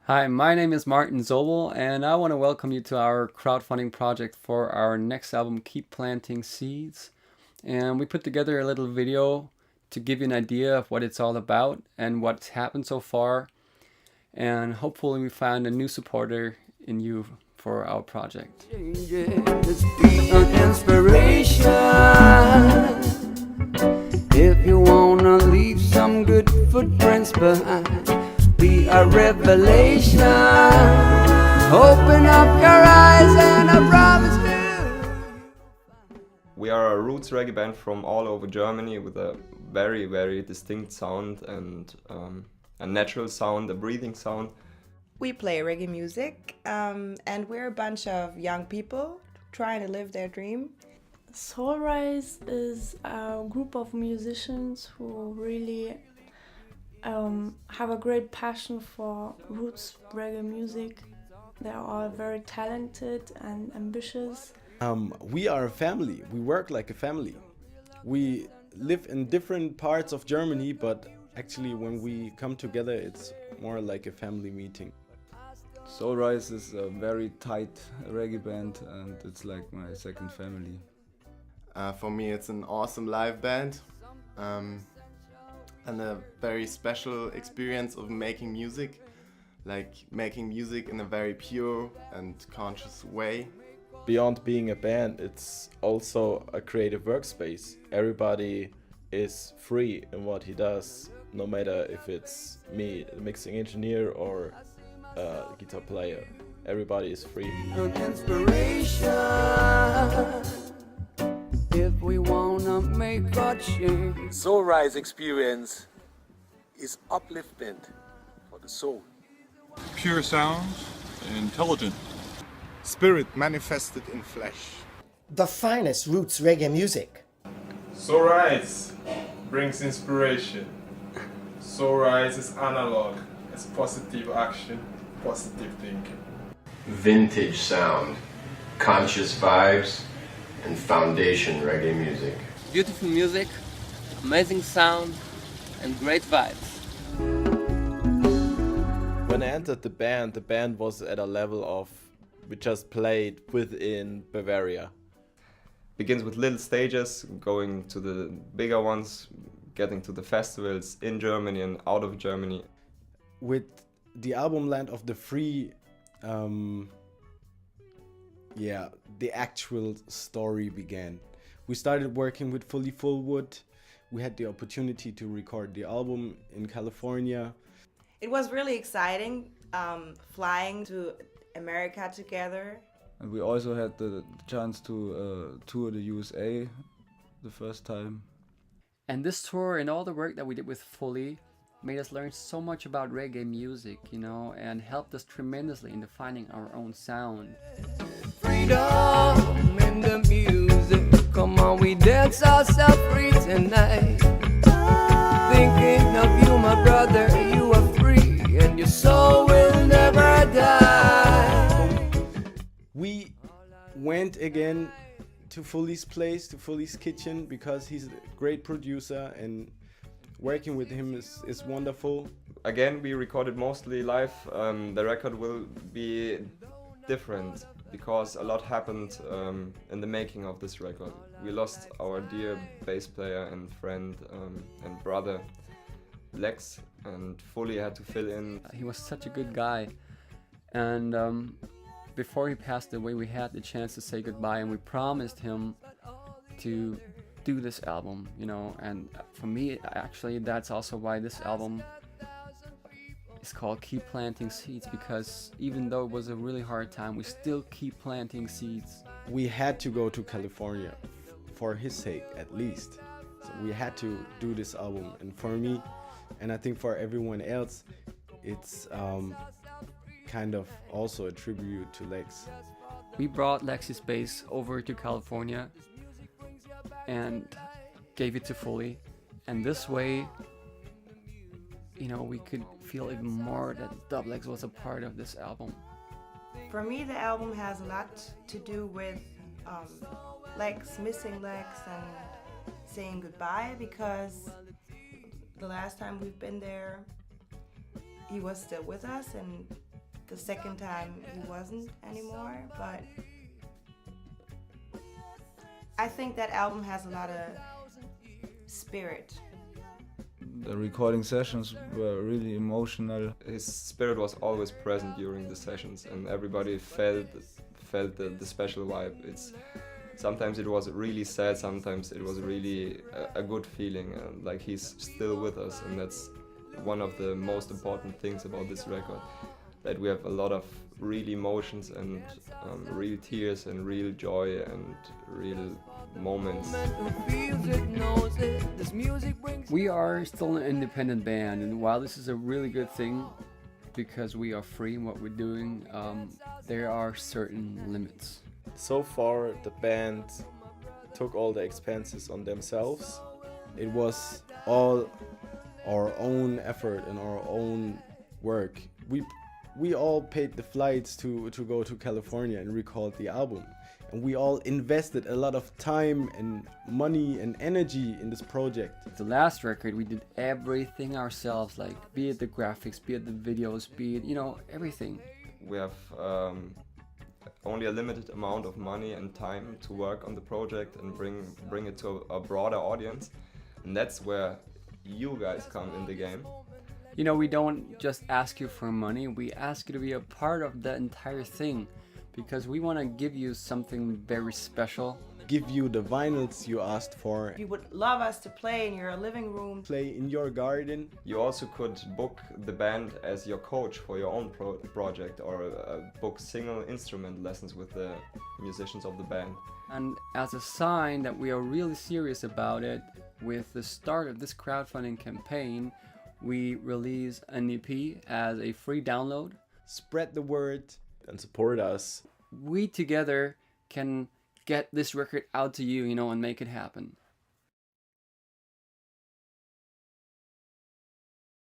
Hi, my name is Martin Zobel, and I want to welcome you to our crowdfunding project for our next album, Keep Planting Seeds. And we put together a little video to give you an idea of what it's all about and what's happened so far. And hopefully, we find a new supporter in you for our project. Let's be an inspiration. If you wanna leave some good footprints behind, be a revelation. Open up your eyes and I promise you. We are a roots reggae band from all over Germany with a very, very distinct sound and a natural sound, a breathing sound. We play reggae music, and we're a bunch of young people trying to live their dream. Soulrise is a group of musicians who really have a great passion for roots reggae music. They are all very talented and ambitious. We are a family. We work like a family. We live in different parts of Germany, but actually when we come together, it's more like a family meeting. Soulrise is a very tight reggae band and it's like my second family. For me it's an awesome live band and a very special experience of making music, like making music in a very pure and conscious way. Beyond being a band, it's also a creative workspace. Everybody is free in what he does, no matter if it's me, the mixing engineer, or a guitar player. Everybody is free. An inspiration. If we wanna make a change. Soulrise experience is uplifting for the soul. Pure sounds, intelligent. Spirit manifested in flesh. The finest roots reggae music. Soulrise brings inspiration. Soulrise is analog. It's positive action, positive thinking. Vintage sound, conscious vibes, and foundation reggae music. Beautiful music, amazing sound, and great vibes. When I entered the band was at a level of we just played within Bavaria. Begins with little stages, going to the bigger ones, getting to the festivals in Germany and out of Germany. With the album Land of the Free, the actual story began. We started working with Fully Fullwood. We had the opportunity to record the album in California. It was really exciting, flying to America together. And we also had the chance to tour the USA the first time. And this tour and all the work that we did with Fully made us learn so much about reggae music, and helped us tremendously in finding our own sound. Freedom in the music. Come on, we dance ourselves free tonight. Thinking of you, my brother, you are free and your soul will never die. We went again to Fully's place, to Fully's kitchen, because he's a great producer and working with him is wonderful. Again, we recorded mostly live. The record will be different because a lot happened in the making of this record. We lost our dear bass player and friend and brother, Lex, and Fully had to fill in. He was such a good guy, and before he passed away, we had the chance to say goodbye, and we promised him to do this album, and for me, actually, that's also why this album is called Keep Planting Seeds, because even though it was a really hard time, we still keep planting seeds. We had to go to California, for his sake at least. So we had to do this album, and for me, and I think for everyone else, it's kind of also a tribute to Lex. We brought Lex's bass over to California and gave it to Fully, and this way, we could feel even more that Dublex was a part of this album. For me, the album has a lot to do with Lex, missing Lex, and saying goodbye, because the last time we've been there, he was still with us, and the second time he wasn't anymore, but I think that album has a lot of spirit. The recording sessions were really emotional. His spirit was always present during the sessions, and everybody felt the special vibe. Sometimes it was really sad, sometimes it was really a good feeling, like he's still with us, and that's one of the most important things about this record, that we have a lot of real emotions and real tears and real joy and real moments. We are still an independent band, and while this is a really good thing because we are free in what we're doing, there are certain limits. So far, the band took all the expenses on themselves. It was all our own effort and our own work. We all paid the flights to go to California and record the album. And we all invested a lot of time and money and energy in this project. The last record, we did everything ourselves, like be it the graphics, be it the videos, be it, everything. We have only a limited amount of money and time to work on the project and bring it to a broader audience. And that's where you guys come in the game. We don't just ask you for money, we ask you to be a part of the entire thing, because we want to give you something very special. Give you the vinyls you asked for. You would love us to play in your living room. Play in your garden. You also could book the band as your coach for your own project, or book single instrument lessons with the musicians of the band. And as a sign that we are really serious about it, with the start of this crowdfunding campaign, we release an EP as a free download. Spread the word and support us. We together can get this record out to you, and make it happen.